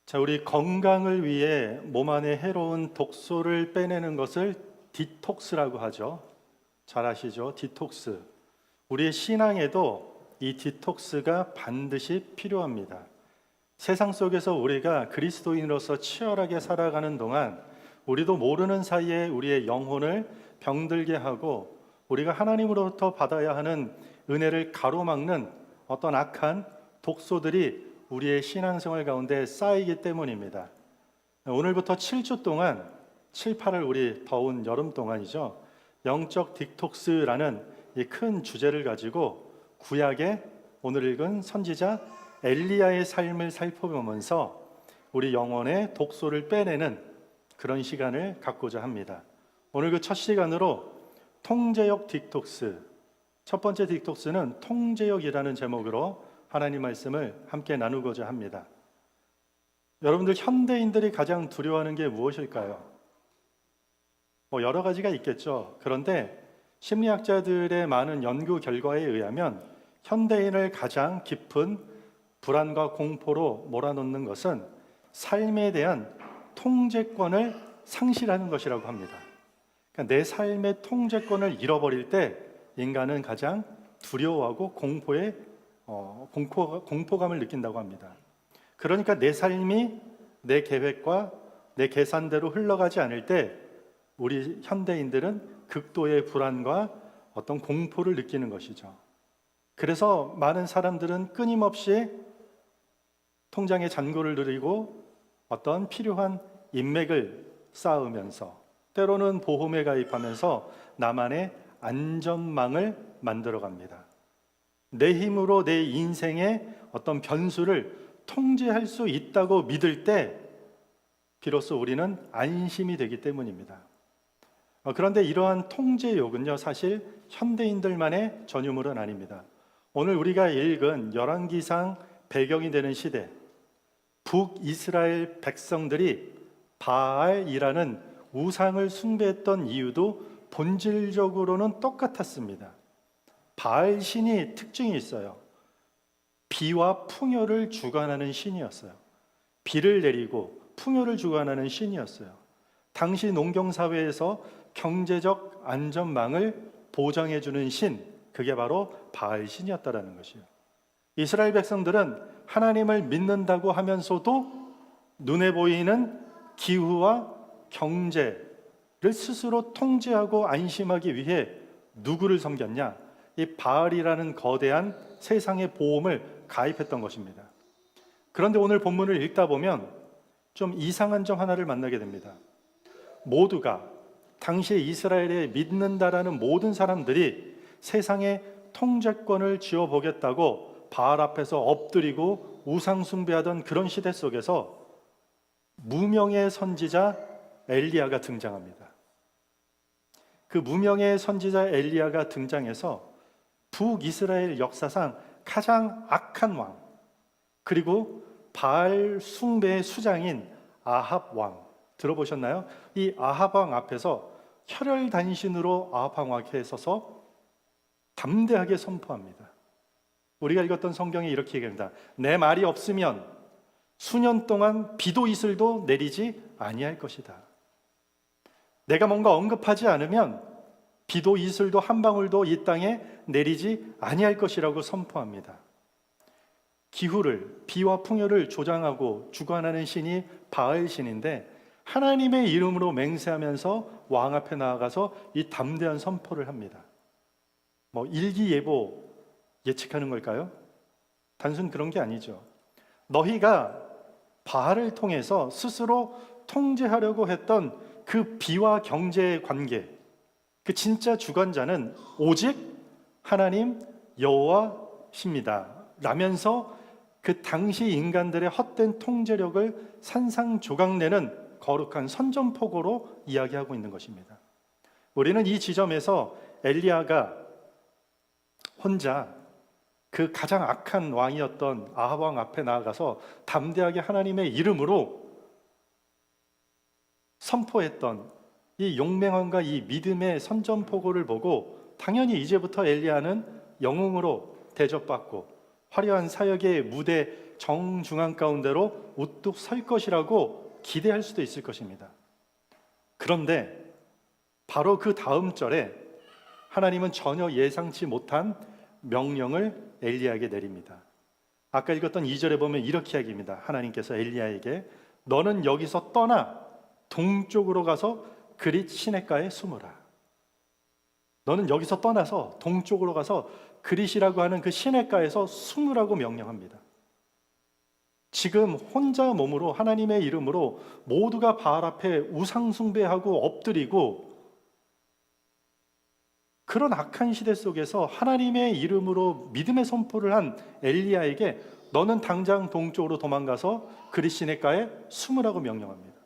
자, 우리 건강을 위해 몸 안에 해로운 독소를 빼내는 것을 디톡스라고 하죠. 잘 아시죠? 디톡스. 우리의 신앙에도 이 디톡스가 반드시 필요합니다. 세상 속에서 우리가 그리스도인으로서 치열하게 살아가는 동안 우리도 모르는 사이에 우리의 영혼을 병들게 하고 우리가 하나님으로부터 받아야 하는 은혜를 가로막는 어떤 악한 독소들이 우리의 신앙생활 가운데 쌓이기 때문입니다. 오늘부터 7주 동안 7, 8월 우리 더운 여름 동안이죠. 영적 디톡스라는 이 큰 주제를 가지고 구약의 오늘 읽은 선지자 엘리야의 삶을 살펴보면서 우리 영혼의 독소를 빼내는 그런 시간을 갖고자 합니다. 오늘 그 첫 시간으로 통제역 디톡스, 첫 번째 디톡스는 통제역이라는 제목으로 하나님 말씀을 함께 나누고자 합니다. 여러분들 현대인들이 가장 두려워하는 게 무엇일까요? 여러 가지가 있겠죠. 그런데 심리학자들의 많은 연구 결과에 의하면 현대인을 가장 깊은 불안과 공포로 몰아넣는 것은 삶에 대한 통제권을 상실하는 것이라고 합니다. 그러니까 내 삶의 통제권을 잃어버릴 때 인간은 가장 두려워하고 공포감을 느낀다고 합니다. 그러니까 내 삶이 내 계획과 내 계산대로 흘러가지 않을 때 우리 현대인들은 극도의 불안과 어떤 공포를 느끼는 것이죠. 그래서 많은 사람들은 끊임없이 통장에 잔고를 누리고 어떤 필요한 인맥을 쌓으면서 때로는 보험에 가입하면서 나만의 안전망을 만들어갑니다. 내 힘으로 내 인생의 어떤 변수를 통제할 수 있다고 믿을 때 비로소 우리는 안심이 되기 때문입니다. 그런데 이러한 통제욕은요, 사실 현대인들만의 전유물은 아닙니다. 오늘 우리가 읽은 열왕기상 배경이 되는 시대, 북이스라엘 백성들이 바알이라는 우상을 숭배했던 이유도 본질적으로는 똑같았습니다. 바알 신이 특징이 있어요. 비와 풍요를 주관하는 신이었어요. 비를 내리고 풍요를 주관하는 신이었어요. 당시 농경사회에서 경제적 안전망을 보장해주는 신, 그게 바로 바알 신이었다라는 것이에요. 이스라엘 백성들은 하나님을 믿는다고 하면서도 눈에 보이는 기후와 경제를 스스로 통제하고 안심하기 위해 누구를 섬겼냐? 이 바알이라는 거대한 세상의 보험을 가입했던 것입니다. 그런데 오늘 본문을 읽다 보면 좀 이상한 점 하나를 만나게 됩니다. 모두가 당시에 이스라엘에 믿는다라는 모든 사람들이 세상의 통제권을 쥐어보겠다고 바알 앞에서 엎드리고 우상 숭배하던 그런 시대 속에서 무명의 선지자 엘리야가 등장합니다. 그 무명의 선지자 엘리야가 등장해서 북이스라엘 역사상 가장 악한 왕, 그리고 바알 숭배의 수장인 아합 왕, 들어보셨나요? 이 아합 왕 앞에서 혈혈단신으로 아합 왕 앞에 서서 담대하게 선포합니다. 우리가 읽었던 성경에 이렇게 얘기합니다. 내 말이 없으면 수년 동안 비도 이슬도 내리지 아니할 것이다. 내가 뭔가 언급하지 않으면 비도 이슬도 한 방울도 이 땅에 내리지 아니할 것이라고 선포합니다. 기후를, 비와 풍요를 조장하고 주관하는 신이 바알 신인데 하나님의 이름으로 맹세하면서 왕 앞에 나아가서 이 담대한 선포를 합니다. 일기예보 예측하는 걸까요? 단순 그런 게 아니죠. 너희가 바알을 통해서 스스로 통제하려고 했던 그 비와 경제의 관계, 그 진짜 주관자는 오직 하나님 여호와십니다 라면서 그 당시 인간들의 헛된 통제력을 산산조각내는 거룩한 선전포고로 이야기하고 있는 것입니다. 우리는 이 지점에서 엘리야가 혼자 그 가장 악한 왕이었던 아합 왕 앞에 나아가서 담대하게 하나님의 이름으로 선포했던 이 용맹함과 이 믿음의 선전포고를 보고 당연히 이제부터 엘리야는 영웅으로 대접받고 화려한 사역의 무대 정중앙 가운데로 우뚝 설 것이라고 기대할 수도 있을 것입니다. 그런데 바로 그 다음 절에 하나님은 전혀 예상치 못한 명령을 엘리야에게 내립니다. 아까 읽었던 2절에 보면 이렇게 이야기합니다. 하나님께서 엘리야에게 너는 여기서 떠나 동쪽으로 가서 그릿 시냇가에 숨으라. 너는 여기서 떠나서 동쪽으로 가서 그릿이라고 하는 그 시냇가에서 숨으라고 명령합니다. 지금 혼자 몸으로 하나님의 이름으로 모두가 바알 앞에 우상 숭배하고 엎드리고 그런 악한 시대 속에서 하나님의 이름으로 믿음의 선포를 한 엘리야에게 너는 당장 동쪽으로 도망가서 그릿 시냇가에 숨으라고 명령합니다.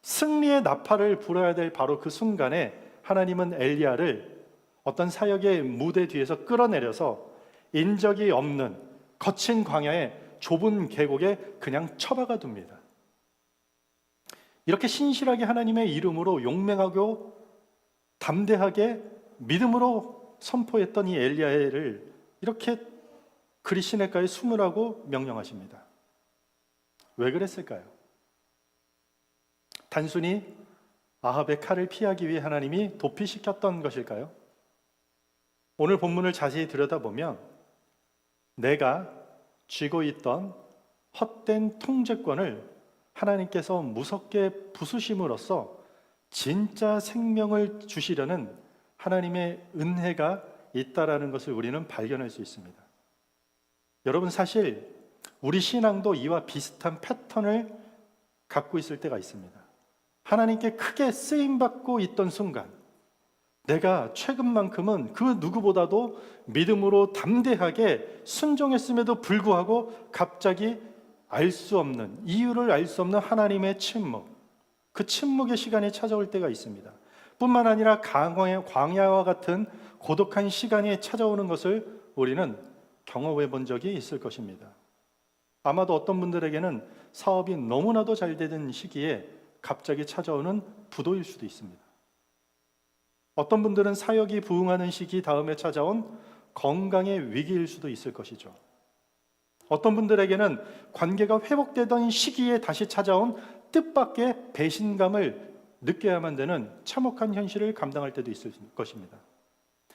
승리의 나팔을 불어야 될 바로 그 순간에 하나님은 엘리야를 어떤 사역의 무대 뒤에서 끌어내려서 인적이 없는 거친 광야의 좁은 계곡에 그냥 처박아 둡니다. 이렇게 신실하게 하나님의 이름으로 용맹하고 담대하게 믿음으로 선포했던 이 엘리야를 이렇게 그릿 시냇가에 숨으라고 명령하십니다. 왜 그랬을까요? 단순히 아합의 칼을 피하기 위해 하나님이 도피시켰던 것일까요? 오늘 본문을 자세히 들여다보면 내가 쥐고 있던 헛된 통제권을 하나님께서 무섭게 부수심으로써 진짜 생명을 주시려는 하나님의 은혜가 있다라는 것을 우리는 발견할 수 있습니다. 여러분, 사실 우리 신앙도 이와 비슷한 패턴을 갖고 있을 때가 있습니다. 하나님께 크게 쓰임받고 있던 순간, 내가 최근만큼은 그 누구보다도 믿음으로 담대하게 순종했음에도 불구하고 갑자기 이유를 알 수 없는 하나님의 침묵, 그 침묵의 시간이 찾아올 때가 있습니다. 뿐만 아니라 광야와 같은 고독한 시간이 찾아오는 것을 우리는 경험해 본 적이 있을 것입니다. 아마도 어떤 분들에게는 사업이 너무나도 잘 되는 시기에 갑자기 찾아오는 부도일 수도 있습니다. 어떤 분들은 사역이 부흥하는 시기 다음에 찾아온 건강의 위기일 수도 있을 것이죠. 어떤 분들에게는 관계가 회복되던 시기에 다시 찾아온 뜻밖의 배신감을 느껴야만 되는 참혹한 현실을 감당할 때도 있을 것입니다.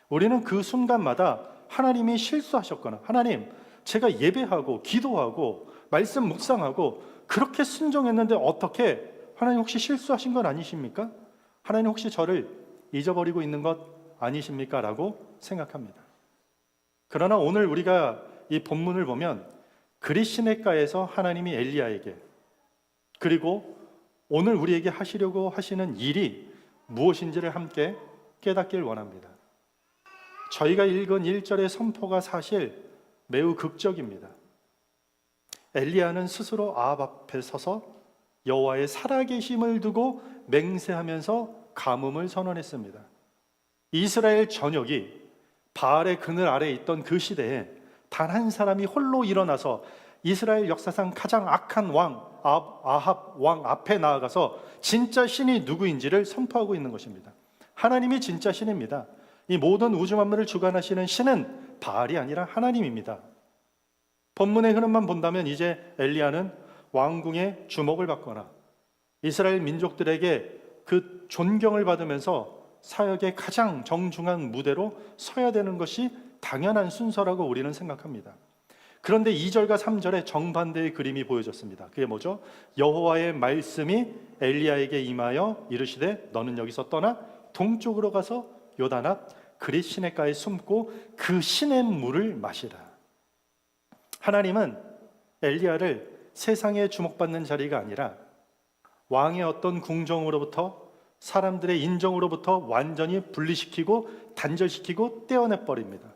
우리는 그 순간마다 하나님이 실수하셨거나 하나님, 제가 예배하고 기도하고 말씀 묵상하고 그렇게 순종했는데 어떻게 하나님 혹시 실수하신 건 아니십니까? 하나님 혹시 저를 잊어버리고 있는 것 아니십니까? 라고 생각합니다. 그러나 오늘 우리가 이 본문을 보면 그릿 시냇가에서 하나님이 엘리야에게, 그리고 오늘 우리에게 하시려고 하시는 일이 무엇인지를 함께 깨닫길 원합니다. 저희가 읽은 1절의 선포가 사실 매우 극적입니다. 엘리야는 스스로 아합 앞에 서서 여호와의 살아계심을 두고 맹세하면서 가뭄을 선언했습니다. 이스라엘 전역이 바알의 그늘 아래에 있던 그 시대에 단 한 사람이 홀로 일어나서 이스라엘 역사상 가장 악한 왕 아합 왕 앞에 나아가서 진짜 신이 누구인지를 선포하고 있는 것입니다. 하나님이 진짜 신입니다. 이 모든 우주 만물을 주관하시는 신은 바알이 아니라 하나님입니다. 본문의 흐름만 본다면 이제 엘리야는 왕궁의 주목을 받거나 이스라엘 민족들에게 그 존경을 받으면서 사역의 가장 정중앙 무대로 서야 되는 것이 당연한 순서라고 우리는 생각합니다. 그런데 2절과 3절에 정반대의 그림이 보여졌습니다. 그게 뭐죠? 여호와의 말씀이 엘리야에게 임하여 이르시되 너는 여기서 떠나 동쪽으로 가서 요단 앞 그릿 시냇가에 숨고 그 시냇물을 마시라. 하나님은 엘리야를 세상에 주목받는 자리가 아니라 왕의 어떤 궁정으로부터 사람들의 인정으로부터 완전히 분리시키고 단절시키고 떼어내버립니다.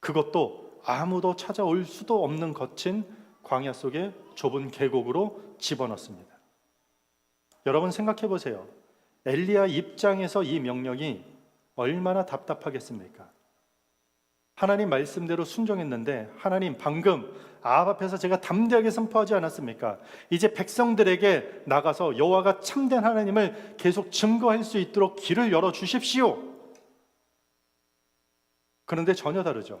그것도 아무도 찾아올 수도 없는 거친 광야 속의 좁은 계곡으로 집어넣습니다. 여러분 생각해 보세요. 엘리야 입장에서 이 명령이 얼마나 답답하겠습니까? 하나님 말씀대로 순종했는데 하나님 방금 아합 앞에서 제가 담대하게 선포하지 않았습니까? 이제 백성들에게 나가서 여호와가 참된 하나님을 계속 증거할 수 있도록 길을 열어주십시오. 그런데 전혀 다르죠.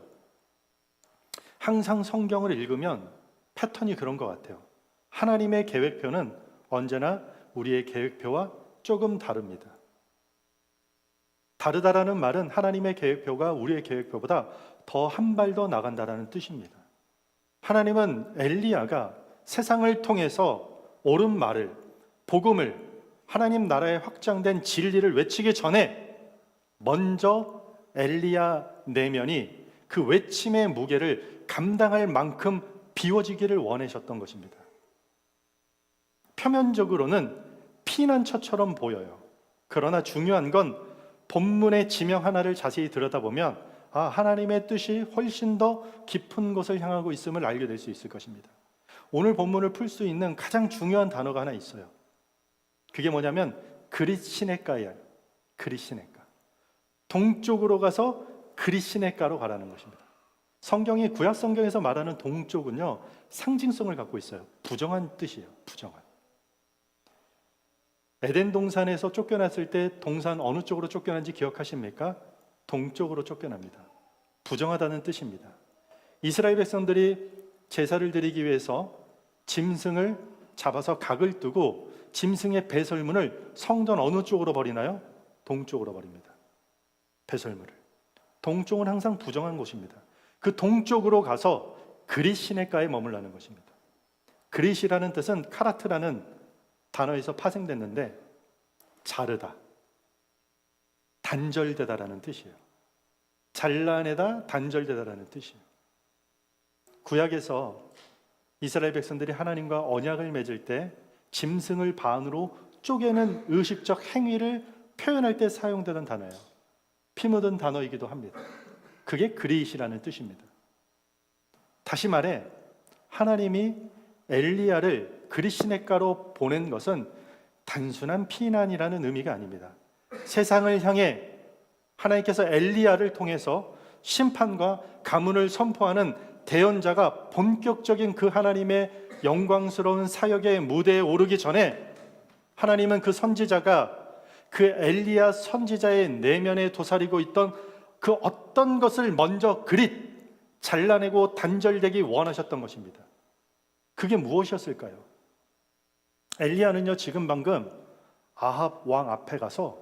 항상 성경을 읽으면 패턴이 그런 것 같아요. 하나님의 계획표는 언제나 우리의 계획표와 조금 다릅니다. 다르다라는 말은 하나님의 계획표가 우리의 계획표보다 더 한 발 더 나간다라는 뜻입니다. 하나님은 엘리야가 세상을 통해서 옳은 말을, 복음을, 하나님 나라의 확장된 진리를 외치기 전에 먼저 엘리야 내면이 그 외침의 무게를 감당할 만큼 비워지기를 원하셨던 것입니다. 표면적으로는 피난처처럼 보여요. 그러나 중요한 건 본문의 지명 하나를 자세히 들여다보면 하나님의 뜻이 훨씬 더 깊은 곳을 향하고 있음을 알게 될 수 있을 것입니다. 오늘 본문을 풀 수 있는 가장 중요한 단어가 하나 있어요. 그게 뭐냐면 그릿시네가예요. 그릿시네가. 동쪽으로 가서 그릿시네가로 가라는 것입니다. 성경이 구약 성경에서 말하는 동쪽은요, 상징성을 갖고 있어요. 부정한 뜻이에요. 부정한. 에덴 동산에서 쫓겨났을 때 동산 어느 쪽으로 쫓겨난지 기억하십니까? 동쪽으로 쫓겨납니다. 부정하다는 뜻입니다. 이스라엘 백성들이 제사를 드리기 위해서 짐승을 잡아서 각을 뜨고 짐승의 배설물을 성전 어느 쪽으로 버리나요? 동쪽으로 버립니다. 배설물을. 동쪽은 항상 부정한 곳입니다. 그 동쪽으로 가서 그릿 시내가에 머물라는 것입니다. 그릿이라는 뜻은 카라트라는 단어에서 파생됐는데 자르다, 단절되다라는 뜻이에요. 잘라내다, 단절되다라는 뜻이에요. 구약에서 이스라엘 백성들이 하나님과 언약을 맺을 때 짐승을 반으로 쪼개는 의식적 행위를 표현할 때 사용되던 단어예요. 피 묻은 단어이기도 합니다. 그게 그릿이라는 뜻입니다. 다시 말해 하나님이 엘리야를 그릿시네가로 보낸 것은 단순한 피난이라는 의미가 아닙니다. 세상을 향해 하나님께서 엘리야를 통해서 심판과 가문을 선포하는 대언자가 본격적인 그 하나님의 영광스러운 사역의 무대에 오르기 전에 하나님은 그 선지자가 그 엘리야 선지자의 내면에 도사리고 있던 그 어떤 것을 먼저 그릿, 잘라내고 단절되기 원하셨던 것입니다. 그게 무엇이었을까요? 엘리야는요, 지금 방금 아합 왕 앞에 가서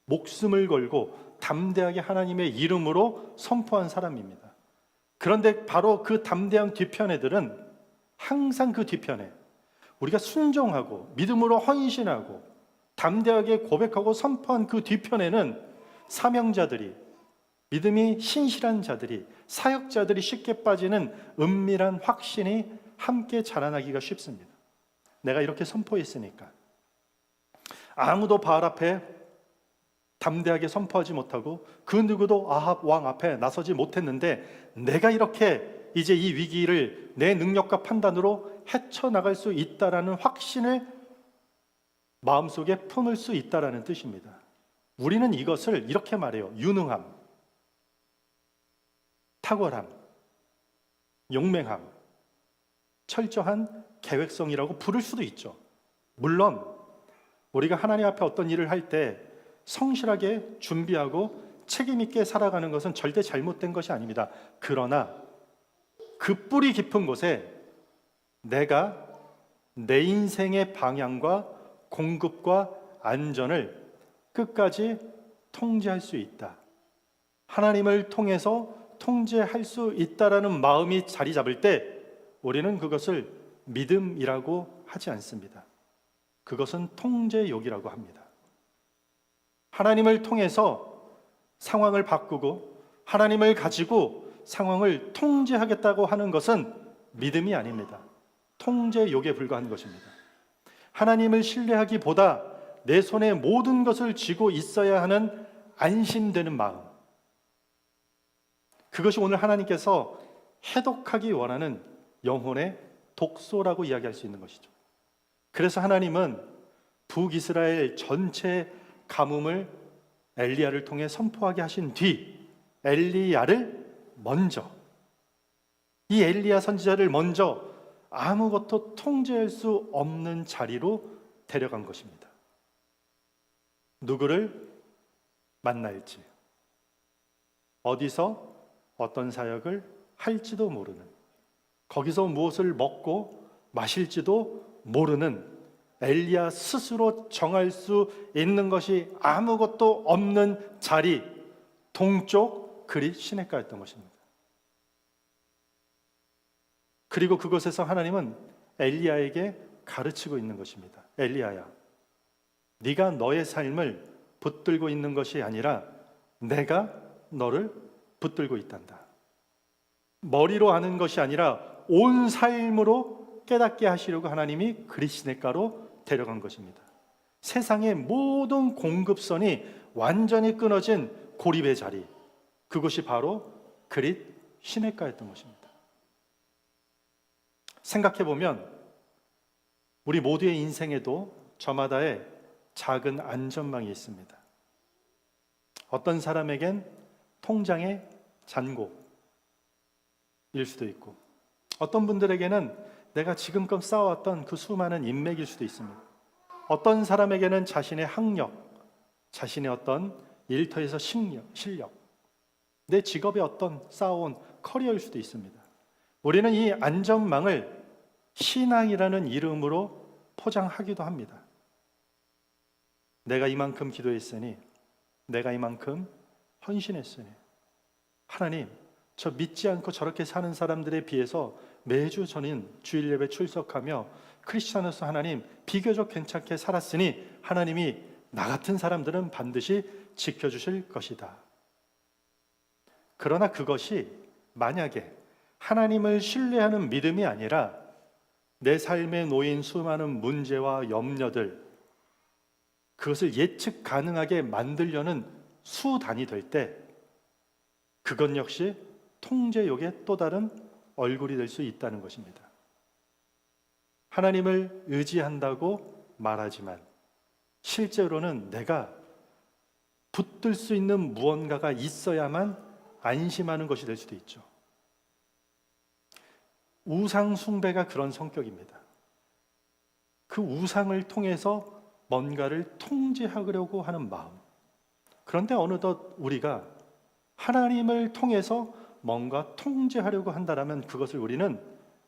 목숨을 걸고 담대하게 하나님의 이름으로 선포한 사람입니다. 그런데 바로 그 담대한 뒤편에들은 항상 그 뒤편에 우리가 순종하고 믿음으로 헌신하고 담대하게 고백하고 선포한 그 뒤편에는 사명자들이, 믿음이 신실한 자들이, 사역자들이 쉽게 빠지는 은밀한 확신이 함께 자라나기가 쉽습니다. 내가 이렇게 선포했으니까 아무도 바알 앞에 담대하게 선포하지 못하고 그 누구도 아합 왕 앞에 나서지 못했는데 내가 이렇게 이제 이 위기를 내 능력과 판단으로 헤쳐나갈 수 있다라는 확신을 마음속에 품을 수 있다라는 뜻입니다. 우리는 이것을 이렇게 말해요. 유능함, 탁월함, 용맹함, 철저한 계획성이라고 부를 수도 있죠. 물론 우리가 하나님 앞에 어떤 일을 할 때 성실하게 준비하고 책임 있게 살아가는 것은 절대 잘못된 것이 아닙니다. 그러나 그 뿌리 깊은 곳에 내가 내 인생의 방향과 공급과 안전을 끝까지 통제할 수 있다. 하나님을 통해서 통제할 수 있다라는 마음이 자리 잡을 때 우리는 그것을 믿음이라고 하지 않습니다. 그것은 통제욕이라고 합니다. 하나님을 통해서 상황을 바꾸고 하나님을 가지고 상황을 통제하겠다고 하는 것은 믿음이 아닙니다. 통제욕에 불과한 것입니다. 하나님을 신뢰하기보다 내 손에 모든 것을 쥐고 있어야 하는 안심되는 마음, 그것이 오늘 하나님께서 해독하기 원하는 영혼의 독소라고 이야기할 수 있는 것이죠. 그래서 하나님은 북이스라엘 전체 가뭄을 엘리야를 통해 선포하게 하신 뒤 엘리야를 먼저, 이 엘리야 선지자를 먼저 아무것도 통제할 수 없는 자리로 데려간 것입니다. 누구를 만날지, 어디서 어떤 사역을 할지도 모르는, 거기서 무엇을 먹고 마실지도 모르는 엘리야 스스로 정할 수 있는 것이 아무것도 없는 자리, 동쪽 그릿 시내가였던 것입니다. 그리고 그곳에서 하나님은 엘리야에게 가르치고 있는 것입니다. 엘리야야, 네가 너의 삶을 붙들고 있는 것이 아니라 내가 너를 붙들고 있단다. 머리로 아는 것이 아니라 온 삶으로 깨닫게 하시려고 하나님이 그릿 시내가로 데려간 것입니다. 세상의 모든 공급선이 완전히 끊어진 고립의 자리, 그것이 바로 그릿 시내가였던 것입니다. 생각해보면 우리 모두의 인생에도 저마다의 작은 안전망이 있습니다. 어떤 사람에겐 통장의 잔고일 수도 있고, 어떤 분들에게는 내가 지금껏 쌓아왔던 그 수많은 인맥일 수도 있습니다. 어떤 사람에게는 자신의 학력, 자신의 어떤 일터에서 실력, 내 직업의 어떤 쌓아온 커리어일 수도 있습니다. 우리는 이 안전망을 신앙이라는 이름으로 포장하기도 합니다. 내가 이만큼 기도했으니, 내가 이만큼 헌신했으니, 하나님, 저 믿지 않고 저렇게 사는 사람들에 비해서 매주 저는 주일 예배 출석하며 크리스찬으로서 하나님 비교적 괜찮게 살았으니 하나님이 나 같은 사람들은 반드시 지켜주실 것이다. 그러나 그것이 만약에 하나님을 신뢰하는 믿음이 아니라 내 삶에 놓인 수많은 문제와 염려들, 그것을 예측 가능하게 만들려는 수단이 될 때, 그것 역시 통제욕의 또 다른 얼굴이 될 수 있다는 것입니다. 하나님을 의지한다고 말하지만 실제로는 내가 붙들 수 있는 무언가가 있어야만 안심하는 것이 될 수도 있죠. 우상 숭배가 그런 성격입니다. 그 우상을 통해서 뭔가를 통제하려고 하는 마음. 그런데 어느덧 우리가 하나님을 통해서 뭔가 통제하려고 한다면 그것을 우리는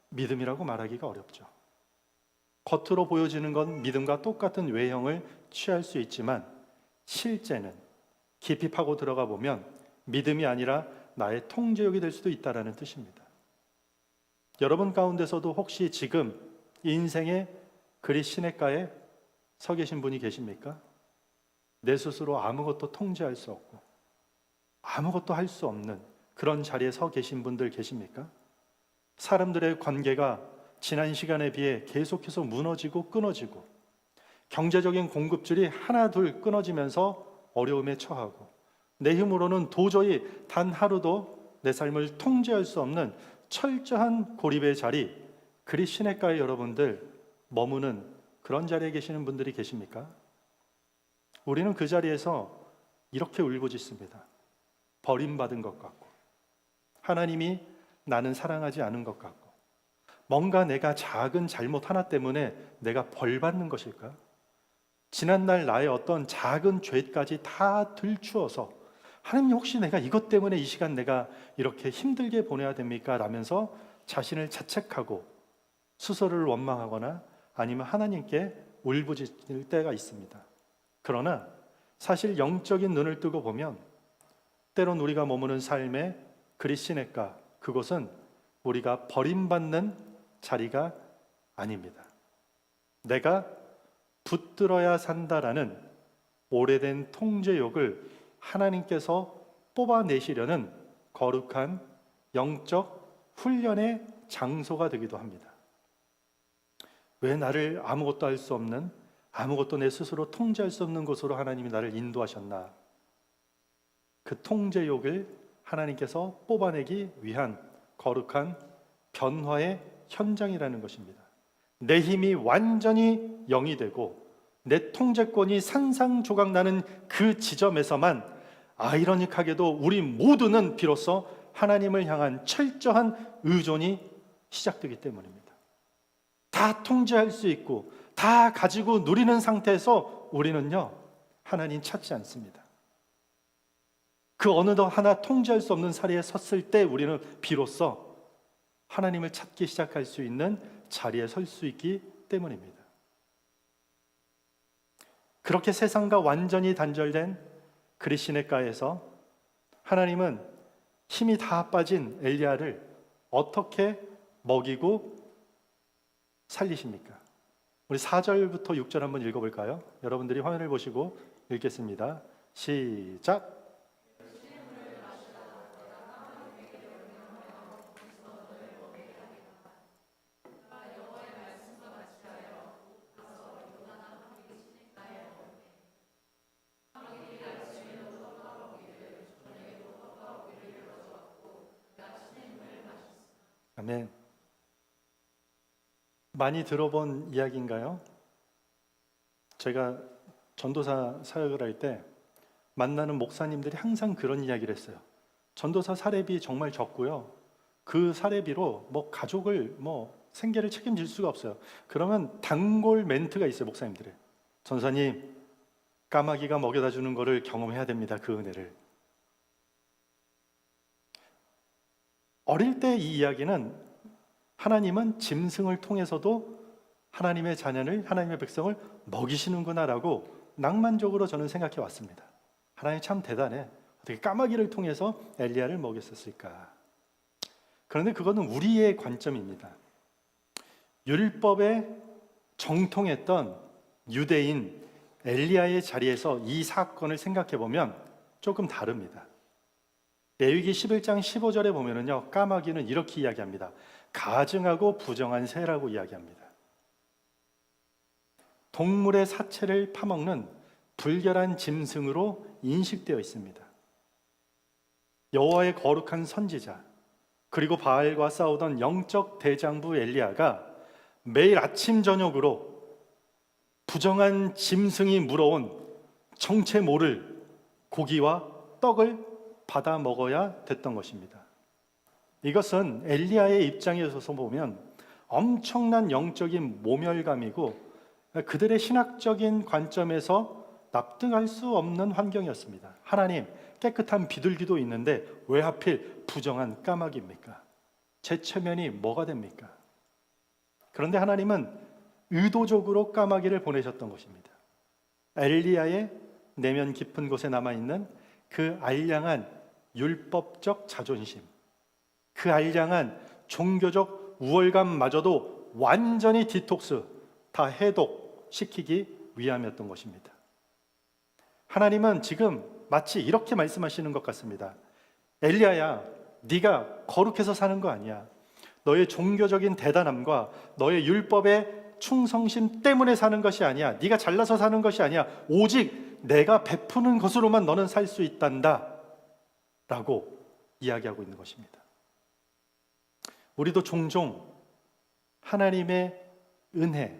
믿음이라고 말하기가 어렵죠. 겉으로 보여지는 건 믿음과 똑같은 외형을 취할 수 있지만 실제는 깊이 파고 들어가 보면 믿음이 아니라 나의 통제욕이 될 수도 있다는 뜻입니다. 여러분 가운데서도 혹시 지금 인생의 그릿 시내가에 서 계신 분이 계십니까? 내 스스로 아무것도 통제할 수 없고 아무것도 할 수 없는 그런 자리에 서 계신 분들 계십니까? 사람들의 관계가 지난 시간에 비해 계속해서 무너지고 끊어지고, 경제적인 공급줄이 하나 둘 끊어지면서 어려움에 처하고, 내 힘으로는 도저히 단 하루도 내 삶을 통제할 수 없는 철저한 고립의 자리, 그릿 시내가에 여러분들 머무는 그런 자리에 계시는 분들이 계십니까? 우리는 그 자리에서 이렇게 울부짖습니다. 버림받은 것 같고, 하나님이 나는 사랑하지 않은 것 같고, 뭔가 내가 작은 잘못 하나 때문에 내가 벌 받는 것일까? 지난날 나의 어떤 작은 죄까지 다 들추어서 하나님, 혹시 내가 이것 때문에 이 시간 내가 이렇게 힘들게 보내야 됩니까? 라면서 자신을 자책하고 스스로를 원망하거나 아니면 하나님께 울부짖을 때가 있습니다. 그러나 사실 영적인 눈을 뜨고 보면 때론 우리가 머무는 삶의 그릿 시내가, 그곳은 우리가 버림받는 자리가 아닙니다. 내가 붙들어야 산다라는 오래된 통제욕을 하나님께서 뽑아내시려는 거룩한 영적 훈련의 장소가 되기도 합니다. 왜 나를 아무것도 할 수 없는, 아무것도 내 스스로 통제할 수 없는 곳으로 하나님이 나를 인도하셨나? 그 통제욕을 하나님께서 뽑아내기 위한 거룩한 변화의 현장이라는 것입니다. 내 힘이 완전히 0이 되고 내 통제권이 산산조각 나는 그 지점에서만 아이러니하게도 우리 모두는 비로소 하나님을 향한 철저한 의존이 시작되기 때문입니다. 다 통제할 수 있고 다 가지고 누리는 상태에서 우리는요, 하나님 찾지 않습니다. 그 어느덧 하나 통제할 수 없는 자리에 섰을 때 우리는 비로소 하나님을 찾기 시작할 수 있는 자리에 설 수 있기 때문입니다. 그렇게 세상과 완전히 단절된 그리시네가에서 하나님은 힘이 다 빠진 엘리야를 어떻게 먹이고 살리십니까? 우리 4절부터 6절 한번 읽어볼까요? 여러분들이 화면을 보시고 읽겠습니다. 시작! 아멘. 많이 들어본 이야기인가요? 제가 전도사 사역을 할 때 만나는 목사님들이 항상 그런 이야기를 했어요. 전도사 사례비 정말 적고요. 그 사례비로 뭐 가족을 생계를 책임질 수가 없어요. 그러면 단골 멘트가 있어요, 목사님들의. 전사님, 까마귀가 먹여다 주는 거를 경험해야 됩니다. 그 은혜를. 어릴 때 이 이야기는 하나님은 짐승을 통해서도 하나님의 자녀를, 하나님의 백성을 먹이시는구나라고 낭만적으로 저는 생각해 왔습니다. 하나님 참 대단해. 어떻게 까마귀를 통해서 엘리야를 먹였었을까? 그런데 그거는 우리의 관점입니다. 율법에 정통했던 유대인 엘리야의 자리에서 이 사건을 생각해 보면 조금 다릅니다. 레위기 11장 15절에 보면은요, 까마귀는 이렇게 이야기합니다. 가증하고 부정한 새라고 이야기합니다. 동물의 사체를 파먹는 불결한 짐승으로 인식되어 있습니다. 여호와의 거룩한 선지자, 그리고 바알과 싸우던 영적 대장부 엘리야가 매일 아침 저녁으로 부정한 짐승이 물어온 정체 모를 고기와 떡을 받아 먹어야 됐던 것입니다. 이것은 엘리야의 입장에서 보면 엄청난 영적인 모멸감이고 그들의 신학적인 관점에서 납득할 수 없는 환경이었습니다. 하나님, 깨끗한 비둘기도 있는데 왜 하필 부정한 까마귀입니까? 제 체면이 뭐가 됩니까? 그런데 하나님은 의도적으로 까마귀를 보내셨던 것입니다. 엘리야의 내면 깊은 곳에 남아있는 그 알량한 율법적 자존심, 그 알량한 종교적 우월감마저도 완전히 디톡스, 다 해독시키기 위함이었던 것입니다. 하나님은 지금 마치 이렇게 말씀하시는 것 같습니다. 엘리야야, 네가 거룩해서 사는 거 아니야. 너의 종교적인 대단함과 너의 율법의 충성심 때문에 사는 것이 아니야. 네가 잘나서 사는 것이 아니야. 오직 내가 베푸는 것으로만 너는 살 수 있단다 라고 이야기하고 있는 것입니다. 우리도 종종 하나님의 은혜,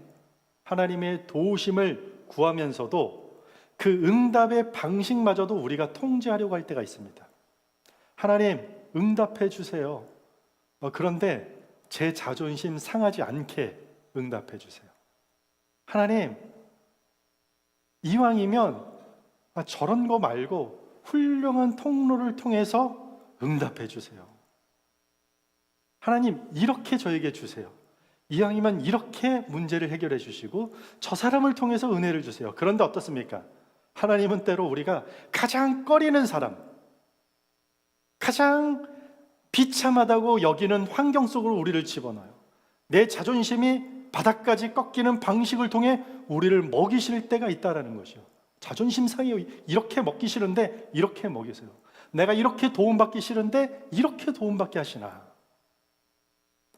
하나님의 도우심을 구하면서도 그 응답의 방식마저도 우리가 통제하려고 할 때가 있습니다. 하나님, 응답해 주세요. 그런데 제 자존심 상하지 않게 응답해 주세요. 하나님, 이왕이면 저런 거 말고 훌륭한 통로를 통해서 응답해 주세요. 하나님, 이렇게 저에게 주세요. 이왕이면 이렇게 문제를 해결해 주시고 저 사람을 통해서 은혜를 주세요. 그런데 어떻습니까? 하나님은 때로 우리가 가장 꺼리는 사람, 가장 비참하다고 여기는 환경 속으로 우리를 집어넣어요. 내 자존심이 바닥까지 꺾이는 방식을 통해 우리를 먹이실 때가 있다는 것이요. 자존심 상해요. 이렇게 먹기 싫은데 이렇게 먹이세요. 내가 이렇게 도움받기 싫은데 이렇게 도움받게 하시나.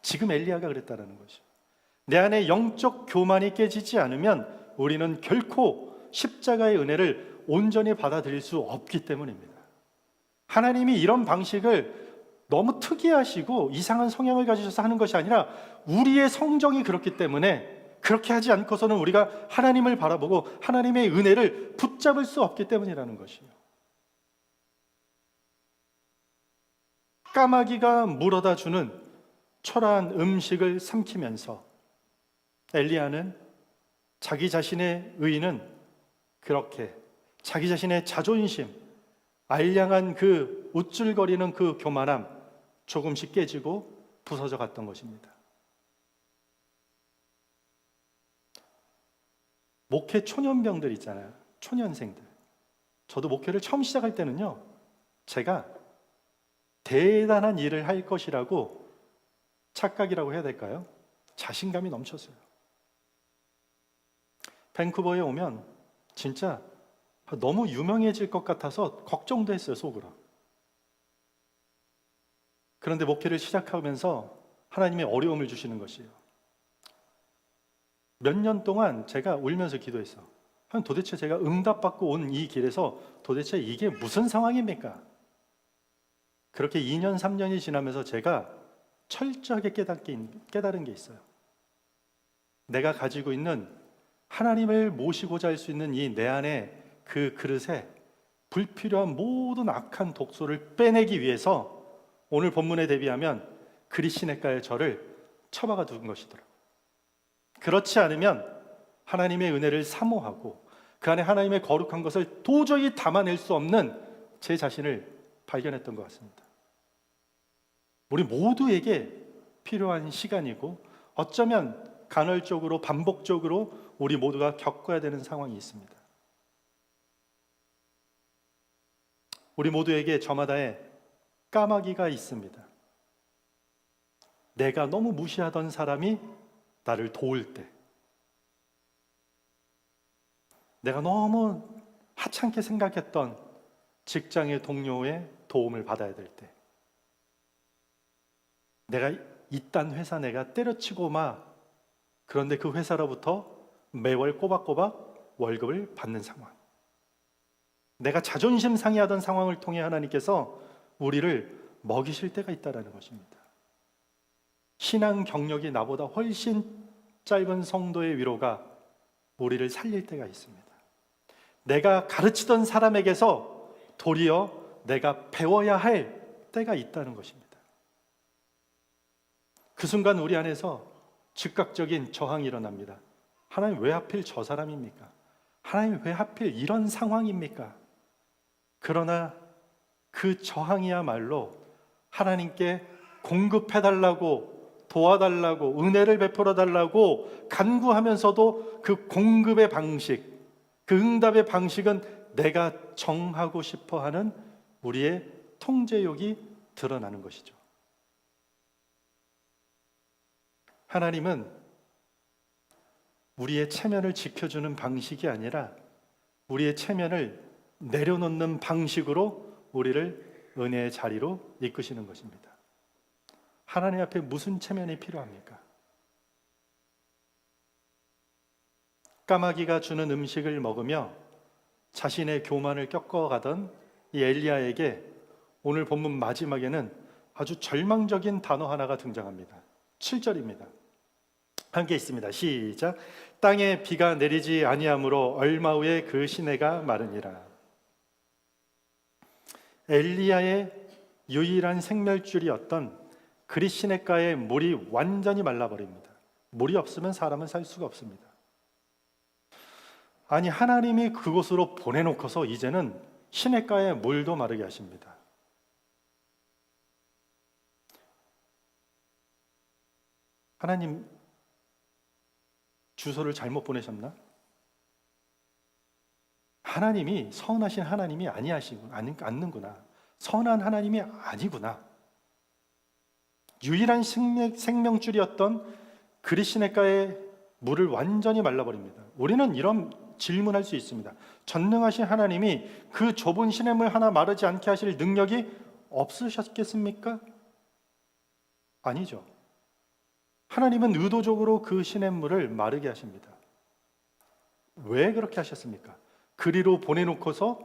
지금 엘리야가 그랬다는 것이요. 내 안에 영적 교만이 깨지지 않으면 우리는 결코 십자가의 은혜를 온전히 받아들일 수 없기 때문입니다. 하나님이 이런 방식을 너무 특이하시고 이상한 성향을 가지셔서 하는 것이 아니라 우리의 성정이 그렇기 때문에 그렇게 하지 않고서는 우리가 하나님을 바라보고 하나님의 은혜를 붙잡을 수 없기 때문이라는 것이요. 까마귀가 물어다 주는 초라한 음식을 삼키면서 엘리야는 자기 자신의 의는 그렇게 자기 자신의 자존심, 알량한 그 우쭐거리는 그 교만함 조금씩 깨지고 부서져 갔던 것입니다. 목회 초년병들 있잖아요. 초년생들. 저도 목회를 처음 시작할 때는요, 제가 대단한 일을 할 것이라고 착각이라고 해야 될까요? 자신감이 넘쳤어요. 밴쿠버에 오면 진짜 너무 유명해질 것 같아서 걱정도 했어요, 속으로. 그런데 목회를 시작하면서 하나님의 어려움을 주시는 것이에요. 몇 년 동안 제가 울면서 기도했어. 도대체 제가 응답받고 온 이 길에서 도대체 이게 무슨 상황입니까? 그렇게 2년, 3년이 지나면서 제가 철저하게 깨달은 게 있어요. 내가 가지고 있는 하나님을 모시고자 할 수 있는 이 내 안에 그 그릇에 불필요한 모든 악한 독소를 빼내기 위해서 오늘 본문에 대비하면 그리시네가의 저를 처박아 둔 것이더라고요. 그렇지 않으면 하나님의 은혜를 사모하고 그 안에 하나님의 거룩한 것을 도저히 담아낼 수 없는 제 자신을 발견했던 것 같습니다. 우리 모두에게 필요한 시간이고 어쩌면 간헐적으로 반복적으로 우리 모두가 겪어야 되는 상황이 있습니다. 우리 모두에게 저마다의 까마귀가 있습니다. 내가 너무 무시하던 사람이 나를 도울 때, 내가 너무 하찮게 생각했던 직장의 동료의 도움을 받아야 될 때, 내가 이딴 회사 내가 때려치고 막 그런데 그 회사로부터 매월 꼬박꼬박 월급을 받는 상황, 내가 자존심 상해하던 상황을 통해 하나님께서 우리를 먹이실 때가 있다는 것입니다. 신앙 경력이 나보다 훨씬 짧은 성도의 위로가 우리를 살릴 때가 있습니다. 내가 가르치던 사람에게서 도리어 내가 배워야 할 때가 있다는 것입니다. 그 순간 우리 안에서 즉각적인 저항이 일어납니다. 하나님 왜 하필 저 사람입니까? 하나님 왜 하필 이런 상황입니까? 그러나 그 저항이야말로 하나님께 공급해달라고, 도와달라고, 은혜를 베풀어달라고 간구하면서도 그 공급의 방식, 그 응답의 방식은 내가 정하고 싶어하는 우리의 통제욕이 드러나는 것이죠. 하나님은 우리의 체면을 지켜주는 방식이 아니라 우리의 체면을 내려놓는 방식으로 우리를 은혜의 자리로 이끄시는 것입니다. 하나님 앞에 무슨 체면이 필요합니까? 까마귀가 주는 음식을 먹으며 자신의 교만을 꺾어가던 이 엘리야에게 오늘 본문 마지막에는 아주 절망적인 단어 하나가 등장합니다. 7절입니다. 함께 있습니다. 시작. 땅에 비가 내리지 아니하므로 얼마 후에 그 시내가 마르니라. 엘리야의 유일한 생멸줄이었던 그리시네가의 물이 완전히 말라버립니다. 물이 없으면 사람은 살 수가 없습니다. 아니, 하나님이 그곳으로 보내놓고서 이제는 시내가의 물도 마르게 하십니다. 하나님 주소를 잘못 보내셨나? 하나님이 선하신 하나님이 않는구나. 선한 하나님이 아니구나. 유일한 생명줄이었던 그리시네가의 물을 완전히 말라버립니다. 우리는 이런 질문할 수 있습니다. 전능하신 하나님이 그 좁은 시냇물 하나 마르지 않게 하실 능력이 없으셨겠습니까? 아니죠. 하나님은 의도적으로 그 시냇물을 마르게 하십니다. 왜 그렇게 하셨습니까? 그리로 보내놓고서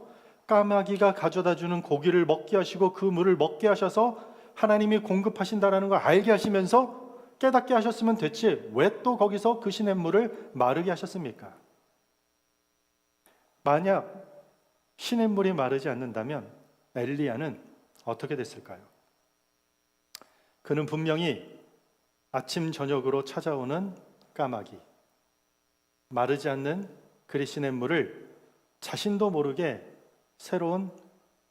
까마귀가 가져다주는 고기를 먹게 하시고 그 물을 먹게 하셔서 하나님이 공급하신다는 걸 알게 하시면서 깨닫게 하셨으면 됐지 왜 또 거기서 그 시냇물을 마르게 하셨습니까? 만약 시냇물이 마르지 않는다면 엘리야는 어떻게 됐을까요? 그는 분명히 아침 저녁으로 찾아오는 까마귀, 마르지 않는 그리시냇물을 자신도 모르게 새로운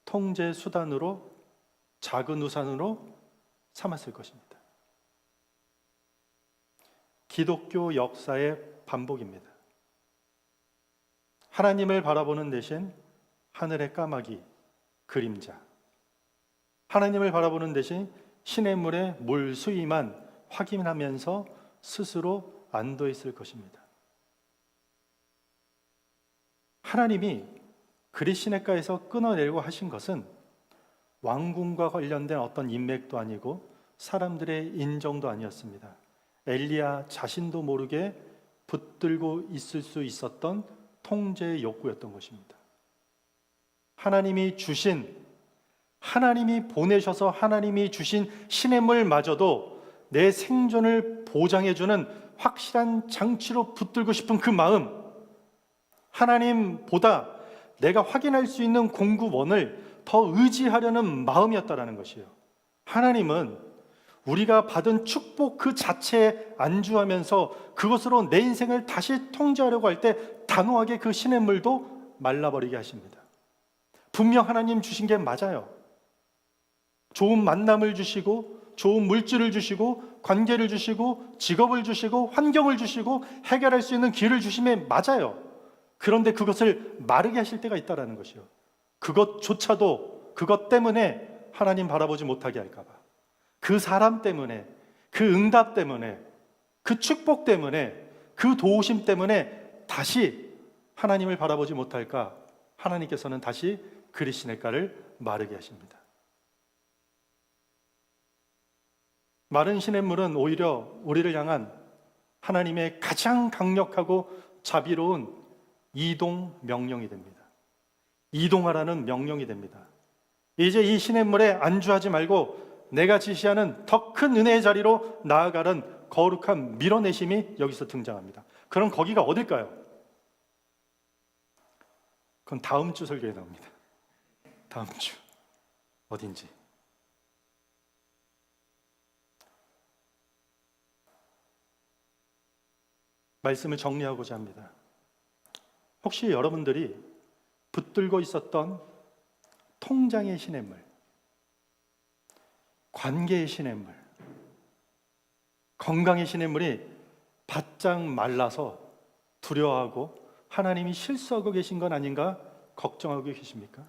통제 수단으로, 작은 우산으로 삼았을 것입니다. 기독교 역사의 반복입니다. 하나님을 바라보는 대신 하늘의 까마귀, 그림자, 하나님을 바라보는 대신 시냇물의 물 수위만 확인하면서 스스로 안도했을 것입니다. 하나님이 그릿 시냇가에서 끊어내려고 하신 것은 왕궁과 관련된 어떤 인맥도 아니고 사람들의 인정도 아니었습니다. 엘리야 자신도 모르게 붙들고 있을 수 있었던 통제의 욕구였던 것입니다. 하나님이 보내셔서 하나님이 주신 시냇물마저도 내 생존을 보장해주는 확실한 장치로 붙들고 싶은 그 마음, 하나님보다 내가 확인할 수 있는 공급원을 더 의지하려는 마음이었다라는 것이에요. 하나님은 우리가 받은 축복 그 자체에 안주하면서 그것으로 내 인생을 다시 통제하려고 할 때 단호하게 그 시냇물도 말라버리게 하십니다. 분명 하나님 주신 게 맞아요. 좋은 만남을 주시고 좋은 물질을 주시고 관계를 주시고 직업을 주시고 환경을 주시고 해결할 수 있는 길을 주심에 맞아요. 그런데 그것을 마르게 하실 때가 있다는 것이요. 그것조차도 그것 때문에 하나님 바라보지 못하게 할까 봐, 그 사람 때문에, 그 응답 때문에, 그 축복 때문에, 그 도우심 때문에 다시 하나님을 바라보지 못할까, 하나님께서는 다시 그릿 시냇가를 마르게 하십니다. 마른 시냇물은 오히려 우리를 향한 하나님의 가장 강력하고 자비로운 이동 명령이 됩니다. 이동하라는 명령이 됩니다. 이제 이 시냇물에 안주하지 말고 내가 지시하는 더 큰 은혜의 자리로 나아가는 거룩한 밀어내심이 여기서 등장합니다. 그럼 거기가 어딜까요? 그건 다음 주 설교에 나옵니다. 다음 주 어딘지. 말씀을 정리하고자 합니다. 혹시 여러분들이 붙들고 있었던 통장의 시냇물, 관계의 시냇물, 건강의 시냇물이 바짝 말라서 두려워하고 하나님이 실수하고 계신 건 아닌가 걱정하고 계십니까?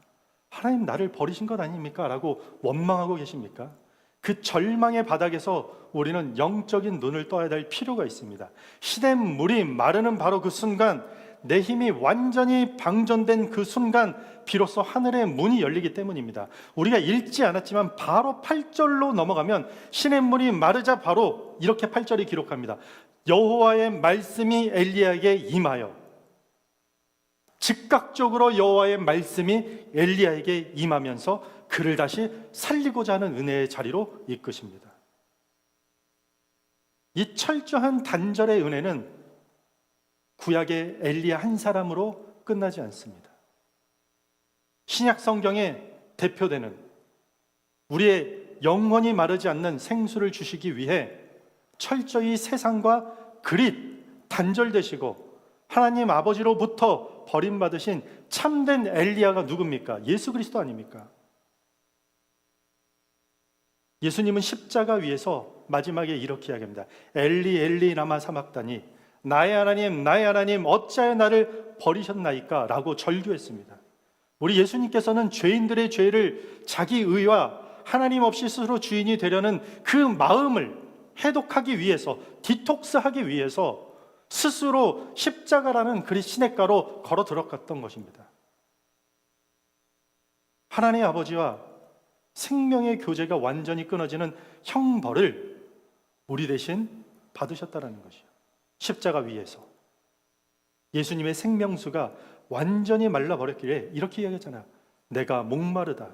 하나님 나를 버리신 것 아닙니까? 라고 원망하고 계십니까? 그 절망의 바닥에서 우리는 영적인 눈을 떠야 될 필요가 있습니다. 시냇물이 마르는 바로 그 순간, 내 힘이 완전히 방전된 그 순간 비로소 하늘의 문이 열리기 때문입니다. 우리가 읽지 않았지만 바로 8절로 넘어가면 시냇물이 마르자 바로 이렇게 8절이 기록합니다. 여호와의 말씀이 엘리야에게 임하여, 즉각적으로 여호와의 말씀이 엘리야에게 임하면서 그를 다시 살리고자 하는 은혜의 자리로 이끄십니다. 이 철저한 단절의 은혜는 구약의 엘리야 한 사람으로 끝나지 않습니다. 신약 성경에 대표되는 우리의 영원히 마르지 않는 생수를 주시기 위해 철저히 세상과 그릿 단절되시고 하나님 아버지로부터 버림받으신 참된 엘리야가 누굽니까? 예수 그리스도 아닙니까? 예수님은 십자가 위에서 마지막에 이렇게 이야기합니다. 엘리 엘리 라마 사막다니, 나의 하나님 어찌하여 나를 버리셨나이까? 라고 절규했습니다. 우리 예수님께서는 죄인들의 죄를 자기 의와 하나님 없이 스스로 주인이 되려는 그 마음을 해독하기 위해서, 디톡스하기 위해서 스스로 십자가라는 그릿 시냇가로 걸어 들어갔던 것입니다. 하나님 아버지와 생명의 교제가 완전히 끊어지는 형벌을 우리 대신 받으셨다는 것이요. 십자가 위에서 예수님의 생명수가 완전히 말라버렸기에 이렇게 이야기했잖아요. 내가 목마르다고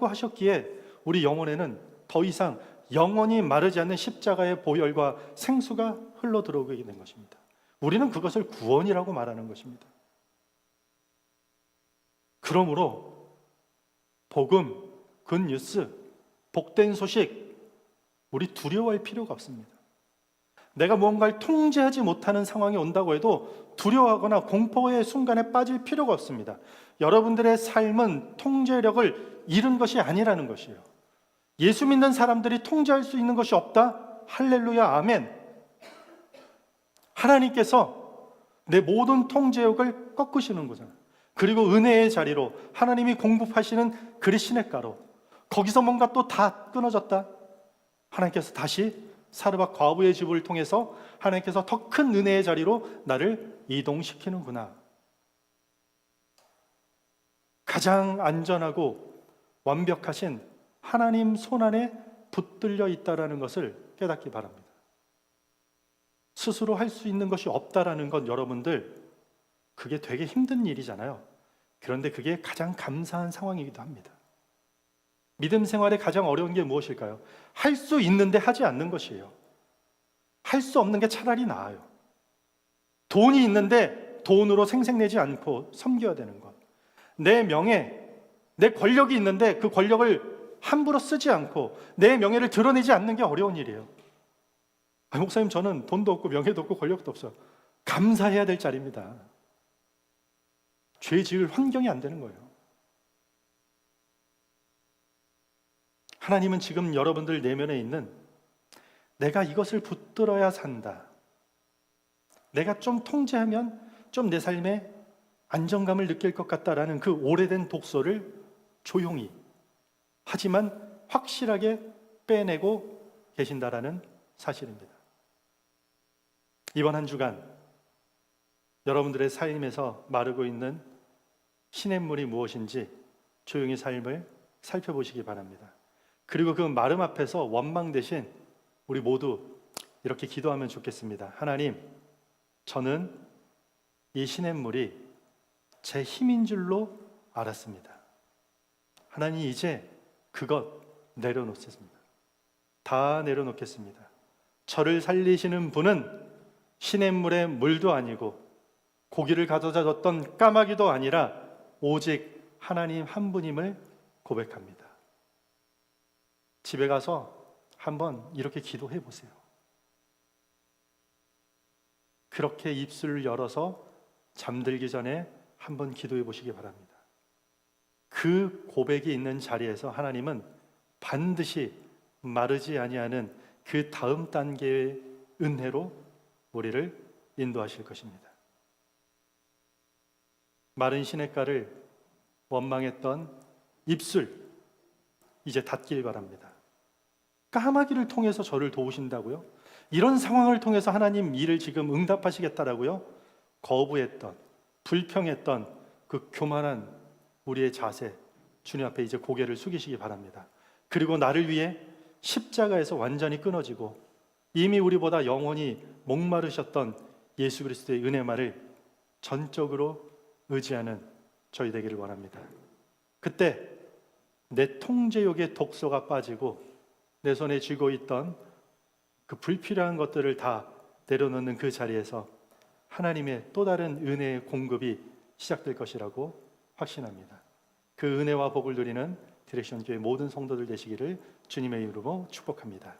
하셨기에 우리 영혼에는 더 이상 영원히 마르지 않는 십자가의 보혈과 생수가 흘러 들어오게 된 것입니다. 우리는 그것을 구원이라고 말하는 것입니다. 그러므로 복음, 굿뉴스, 복된 소식, 우리 두려워할 필요가 없습니다. 내가 무언가를 통제하지 못하는 상황이 온다고 해도 두려워하거나 공포의 순간에 빠질 필요가 없습니다. 여러분들의 삶은 통제력을 잃은 것이 아니라는 것이에요. 예수 믿는 사람들이 통제할 수 있는 것이 없다? 할렐루야, 아멘. 하나님께서 내 모든 통제욕을 꺾으시는 거잖아요. 그리고 은혜의 자리로 하나님이 공급하시는 그리 시냇가로, 거기서 뭔가 또 다 끊어졌다. 하나님께서 다시 사르밧 과부의 집을 통해서 하나님께서 더 큰 은혜의 자리로 나를 이동시키는구나. 가장 안전하고 완벽하신 하나님 손안에 붙들려 있다라는 것을 깨닫기 바랍니다. 스스로 할 수 있는 것이 없다라는 건 여러분들, 그게 되게 힘든 일이잖아요. 그런데 그게 가장 감사한 상황이기도 합니다. 믿음 생활에 가장 어려운 게 무엇일까요? 할 수 있는데 하지 않는 것이에요. 할 수 없는 게 차라리 나아요. 돈이 있는데 돈으로 생색내지 않고 섬겨야 되는 것. 내 명예, 내 권력이 있는데 그 권력을 함부로 쓰지 않고 내 명예를 드러내지 않는 게 어려운 일이에요. 목사님, 저는 돈도 없고 명예도 없고 권력도 없어요. 감사해야 될 자리입니다. 죄 지을 환경이 안 되는 거예요. 하나님은 지금 여러분들 내면에 있는, 내가 이것을 붙들어야 산다, 내가 좀 통제하면 좀 내 삶에 안정감을 느낄 것 같다라는 그 오래된 독소를 조용히 하지만 확실하게 빼내고 계신다라는 사실입니다. 이번 한 주간 여러분들의 삶에서 마르고 있는 시냇물이 무엇인지 조용히 삶을 살펴보시기 바랍니다. 그리고 그 마름 앞에서 원망 대신 우리 모두 이렇게 기도하면 좋겠습니다. 하나님, 저는 이 시냇물이 제 힘인 줄로 알았습니다. 하나님, 이제 그것 내려놓겠습니다. 다 내려놓겠습니다. 저를 살리시는 분은 시냇물의 물도 아니고 고기를 가져다 줬던 까마귀도 아니라 오직 하나님 한 분임을 고백합니다. 집에 가서 한번 이렇게 기도해 보세요. 그렇게 입술을 열어서 잠들기 전에 한번 기도해 보시기 바랍니다. 그 고백이 있는 자리에서 하나님은 반드시 마르지 아니하는 그 다음 단계의 은혜로 우리를 인도하실 것입니다. 마른 시냇가를 원망했던 입술, 이제 닫길 바랍니다. 까마귀를 통해서 저를 도우신다고요? 이런 상황을 통해서 하나님 일을 지금 응답하시겠다라고요? 거부했던, 불평했던 그 교만한 우리의 자세, 주님 앞에 이제 고개를 숙이시기 바랍니다. 그리고 나를 위해 십자가에서 완전히 끊어지고 이미 우리보다 영원히 목마르셨던 예수 그리스도의 은혜만을 전적으로 의지하는 저희 되기를 원합니다. 그때 내 통제욕의 독소가 빠지고 내 손에 쥐고 있던 그 불필요한 것들을 다 내려놓는 그 자리에서 하나님의 또 다른 은혜의 공급이 시작될 것이라고 확신합니다. 그 은혜와 복을 누리는 디렉션 교회 모든 성도들 되시기를 주님의 이름으로 축복합니다.